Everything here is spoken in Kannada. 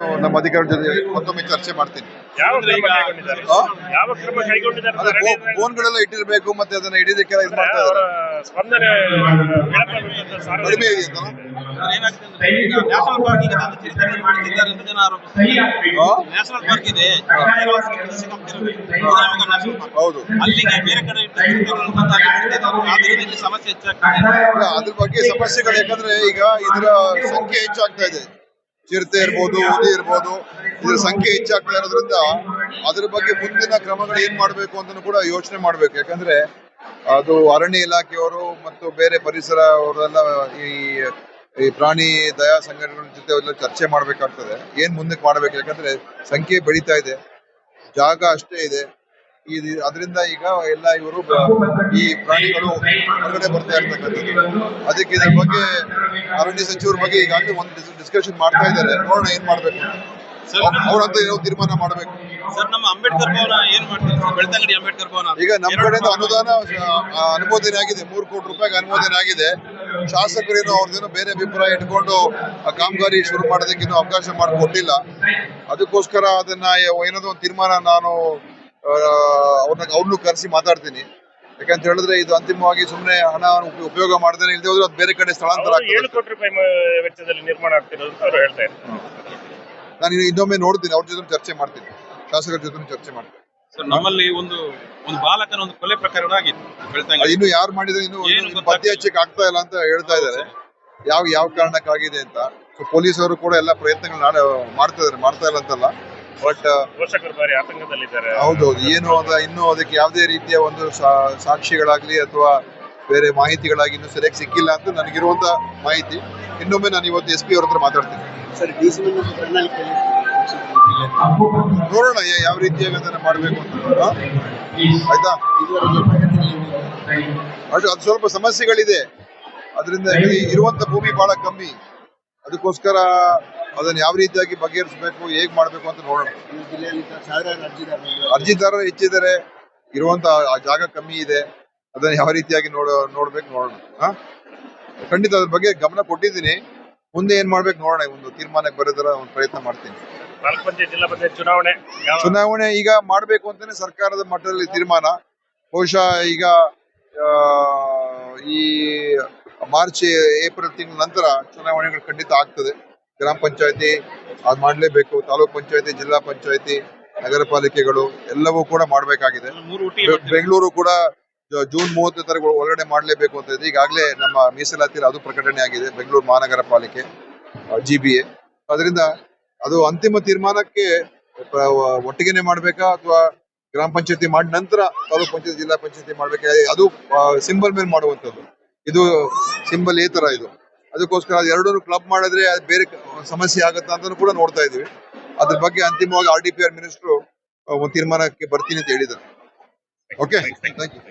ನಮ್ಮ ಅಧಿಕಾರಿಗಳ ಜೊತೆ ಮತ್ತೊಮ್ಮೆ ಚರ್ಚೆ ಮಾಡ್ತೀನಿ. ಫೋನ್ಗಳೆಲ್ಲ ಇಟ್ಟಿರ್ಬೇಕು, ಮತ್ತೆ ಅದನ್ನ ಹಿಡಿದಕ್ಕೆಲ್ಲ ಇದು ಮಾಡ್ತಾ ಇದ್ದಾರೆ. ಕಡಿಮೆ ಹೌದು, ಅದ್ರ ಬಗ್ಗೆ ಸಮಸ್ಯೆಗಳು. ಯಾಕಂದ್ರೆ ಈಗ ಇದರ ಸಂಖ್ಯೆ ಹೆಚ್ಚಾಗ್ತಾ ಇದೆ. ಚಿರತೆ ಇರ್ಬೋದು, ಹುಲಿ ಇರ್ಬೋದು, ಇದ್ರ ಸಂಖ್ಯೆ ಹೆಚ್ಚಾಗ್ತಾ ಇರೋದ್ರಿಂದ ಅದ್ರ ಬಗ್ಗೆ ಮುಂದಿನ ಕ್ರಮಗಳು ಏನ್ ಮಾಡ್ಬೇಕು ಅಂತ ಕೂಡ ಯೋಚನೆ ಮಾಡ್ಬೇಕು. ಯಾಕಂದ್ರೆ ಅದು ಅರಣ್ಯ ಇಲಾಖೆಯವರು ಮತ್ತು ಬೇರೆ ಪರಿಸರ ಅವರೆಲ್ಲ ಈ ಪ್ರಾಣಿ ದಯಾ ಸಂಘಟನೆಗಳ ಜೊತೆ ಎಲ್ಲ ಚರ್ಚೆ ಮಾಡ್ಬೇಕಾಗ್ತದೆ, ಏನ್ ಮುಂದಕ್ಕೆ ಮಾಡ್ಬೇಕು. ಯಾಕಂದ್ರೆ ಸಂಖ್ಯೆ ಬೆಳೀತಾ ಇದೆ, ಜಾಗ ಅಷ್ಟೇ ಇದೆ. ಅದರಿಂದ ಈಗ ಎಲ್ಲ ಇವರು ಈ ಪ್ರಾಣಿಗಳು ಹೊರಗಡೆ ಬರ್ತಾ ಇರ್ತಕ್ಕಂಥದ್ದು. ಅದಕ್ಕೆ ಇದ್ರ ಬಗ್ಗೆ ಅರಣ್ಯ ಸಚಿವರ ಬಗ್ಗೆ ಈಗಾಗಲೇ ಒಂದು ಡಿಸ್ಕಷನ್ ಮಾಡ್ತಾ ಇದ್ದಾರೆ. ನೋಡೋಣ ಏನ್ ಮಾಡ್ಬೇಕು, ಅವ್ರಂತ ಏನೋ ತೀರ್ಮಾನ ಮಾಡ್ಬೇಕು. ಈಗ ನಮ್ಮ ಕಡೆಯಿಂದ ಅನುದಾನ ಅನುಮೋದನೆ ಆಗಿದೆ, 3 ಕೋಟಿ ರೂಪಾಯಿಗೆ ಅನುಮೋದನೆ ಆಗಿದೆ. ಶಾಸಕರೇನು ಅವ್ರದ್ದೇನೋ ಬೇರೆ ಅಭಿಪ್ರಾಯ ಇಟ್ಕೊಂಡು ಕಾಮಗಾರಿ ಶುರು ಮಾಡೋದಕ್ಕೆ ಇನ್ನೂ ಅವಕಾಶ ಮಾಡಿಕೊಟ್ಟಿಲ್ಲ. ಅದಕ್ಕೋಸ್ಕರ ಅದನ್ನ ಏನಾದ್ರು ಒಂದು ತೀರ್ಮಾನ ನಾನು ಅವ್ರನ್ನೂ ಕರೆಸಿ ಮಾತಾಡ್ತೀನಿ. ಯಾಕಂತ ಹೇಳಿದ್ರೆ ಇದು ಅಂತಿಮವಾಗಿ ಸುಮ್ಮನೆ ಹಣ ಉಪಯೋಗ ಮಾಡದೇನೆ ಇಲ್ಲದೆ ಹೋದ್ರೆ ಅದು ಬೇರೆ ಕಡೆ ಸ್ಥಳಾಂತರ ಆಗ್ತದೆ. 7 ಕೋಟಿ ರೂಪಾಯಿ ವೆಚ್ಚದಲ್ಲಿ ನಿರ್ಮಾಣ ಆಗ್ತಿರೋದು ಅಂತ ಅವರು ಹೇಳ್ತಾ ಇದ್ದಾರೆ. ನಾನು ಇನ್ನೊಮ್ಮೆ ನೋಡ್ತೀನಿ, ಅವ್ರ ಜೊತೆ ಚರ್ಚೆ ಮಾಡ್ತೀನಿ, ಶಾಸಕರ ಜೊತೆ ಚರ್ಚೆ ಮಾಡ್ತೀನಿ. ನಮ್ಮಲ್ಲಿ ಒಂದು ಬಾಲಕನ ಒಂದು ಕೊಲೆ ಪ್ರಕರಣ ಆಗಿತ್ತು. ಇನ್ನು ಯಾರು ಮಾಡಿದ್ರೆ ಇನ್ನು ಪತ್ತೆ ಹಚ್ಚಕ್ಕೆ ಆಗ್ತಾ ಇಲ್ಲ ಅಂತ ಹೇಳ್ತಾ ಇದ್ದಾರೆ. ಯಾವ ಕಾರಣಕ್ಕಾಗಿದೆ ಅಂತ ಪೊಲೀಸರು ಕೂಡ ಎಲ್ಲ ಪ್ರಯತ್ನಗಳು ಮಾಡ್ತಾ ಇಲ್ಲ ಅಂತಲ್ಲ, ಬಟ್ ಪೋಷಕರು ಬಾರಿ ಆತಂಕದಲ್ಲಿದ್ದಾರೆ. ಹೌದೌದು, ಏನು ಇನ್ನೂ ಅದಕ್ಕೆ ಯಾವುದೇ ರೀತಿಯ ಒಂದು ಸಾಕ್ಷಿಗಳಾಗ್ಲಿ ಅಥವಾ ಬೇರೆ ಮಾಹಿತಿಗಳಾಗಿ ಇನ್ನೂ ಸರಿಯಾಗಿ ಸಿಕ್ಕಿಲ್ಲ ಅಂತ ನನಗಿರುವಂತ ಮಾಹಿತಿ. ಇನ್ನೊಮ್ಮೆ ನಾನು ಇವತ್ತು SP ಅವ್ರ ಹತ್ರ ಮಾತಾಡ್ತೀನಿ. ನೋಡೋಣ ಯಾವ ರೀತಿಯಾಗಿ ಅದನ್ನ ಮಾಡ್ಬೇಕು ಅಂತ. ಆಯ್ತಾ, ಅದು ಸ್ವಲ್ಪ ಸಮಸ್ಯೆಗಳಿದೆ. ಅದರಿಂದ ಇರುವಂತ ಭೂಮಿ ಬಹಳ ಕಮ್ಮಿ. ಅದಕ್ಕೋಸ್ಕರ ಅದನ್ನ ಯಾವ ರೀತಿಯಾಗಿ ಬಗೆಹರಿಸಬೇಕು, ಹೇಗ್ ಮಾಡ್ಬೇಕು ಅಂತ ನೋಡೋಣ. ಅರ್ಜಿದಾರರು ಹೆಚ್ಚಿದ್ದಾರೆ, ಇರುವಂತ ಜಾಗ ಕಮ್ಮಿ ಇದೆ. ಅದನ್ನ ಯಾವ ರೀತಿಯಾಗಿ ನೋಡ್ಬೇಕು ನೋಡೋಣ. ಖಂಡಿತ ಅದ್ರ ಬಗ್ಗೆ ಗಮನ ಕೊಟ್ಟಿದ್ದೀನಿ. ಮುಂದೆ ಏನ್ ಮಾಡ್ಬೇಕು ನೋಡೋಣ. ಒಂದು ತೀರ್ಮಾನಕ್ಕೆ ಬರೋದರ ಒಂದು ಪ್ರಯತ್ನ ಮಾಡ್ತೀನಿ. ಜಿಲ್ಲಾ ಪಂಚಾಯತ್ ಚುನಾವಣೆ ಈಗ ಮಾಡ್ಬೇಕು ಅಂತಾನೆ ಸರ್ಕಾರದ ಮಟ್ಟದಲ್ಲಿ ತೀರ್ಮಾನ. ಬಹುಶಃ ಈಗ ಈ ಮಾರ್ಚ್ ಏಪ್ರಿಲ್ ತಿಂಗಳ ನಂತರ ಚುನಾವಣೆಗಳು ಖಂಡಿತ ಆಗ್ತದೆ. ಗ್ರಾಮ ಪಂಚಾಯತಿ ಅದು ಮಾಡ್ಲೇಬೇಕು, ತಾಲೂಕ್ ಪಂಚಾಯತಿ, ಜಿಲ್ಲಾ ಪಂಚಾಯತಿ, ನಗರ ಪಾಲಿಕೆಗಳು ಎಲ್ಲವೂ ಕೂಡ ಮಾಡ್ಬೇಕಾಗಿದೆ. ಬೆಂಗಳೂರು ಕೂಡ ಜೂನ್ 30 ತಾರೀಕು ಒಳಗಡೆ ಮಾಡ್ಲೇಬೇಕು ಅಂತ ಇದೆ. ಈಗಾಗಲೇ ನಮ್ಮ ಮೀಸಲಾತಿಯಲ್ಲಿ ಅದು ಪ್ರಕಟಣೆ ಆಗಿದೆ, ಬೆಂಗಳೂರು ಮಹಾನಗರ ಪಾಲಿಕೆ GBA. ಅದರಿಂದ ಅದು ಅಂತಿಮ ತೀರ್ಮಾನಕ್ಕೆ ಒಟ್ಟಿಗೆನೆ ಮಾಡ್ಬೇಕಾ ಅಥವಾ ಗ್ರಾಮ ಪಂಚಾಯತಿ ಮಾಡಿದ ನಂತರ ತಾಲೂಕ್ ಪಂಚಾಯತಿ, ಜಿಲ್ಲಾ ಪಂಚಾಯತಿ ಮಾಡ್ಬೇಕಾ, ಅದು ಸಿಂಬಲ್ ಮೇಲೆ ಮಾಡುವಂಥದ್ದು. ಇದು ಸಿಂಬಲ್ ತರ ಇದು. ಅದಕ್ಕೋಸ್ಕರ ಎರಡೂ ಕ್ಲಬ್ ಮಾಡಿದ್ರೆ ಅದು ಬೇರೆ ಸಮಸ್ಯೆ ಆಗುತ್ತಾ ಅಂತ ಕೂಡ ನೋಡ್ತಾ ಇದೀವಿ. ಅದ್ರ ಬಗ್ಗೆ ಅಂತಿಮವಾಗಿ RDPR ಮಿನಿಸ್ಟ್ರು ಒಂದು ತೀರ್ಮಾನಕ್ಕೆ ಬರ್ತೀನಿ ಅಂತ ಹೇಳಿದ್ದಾರೆ. Okay, thank you.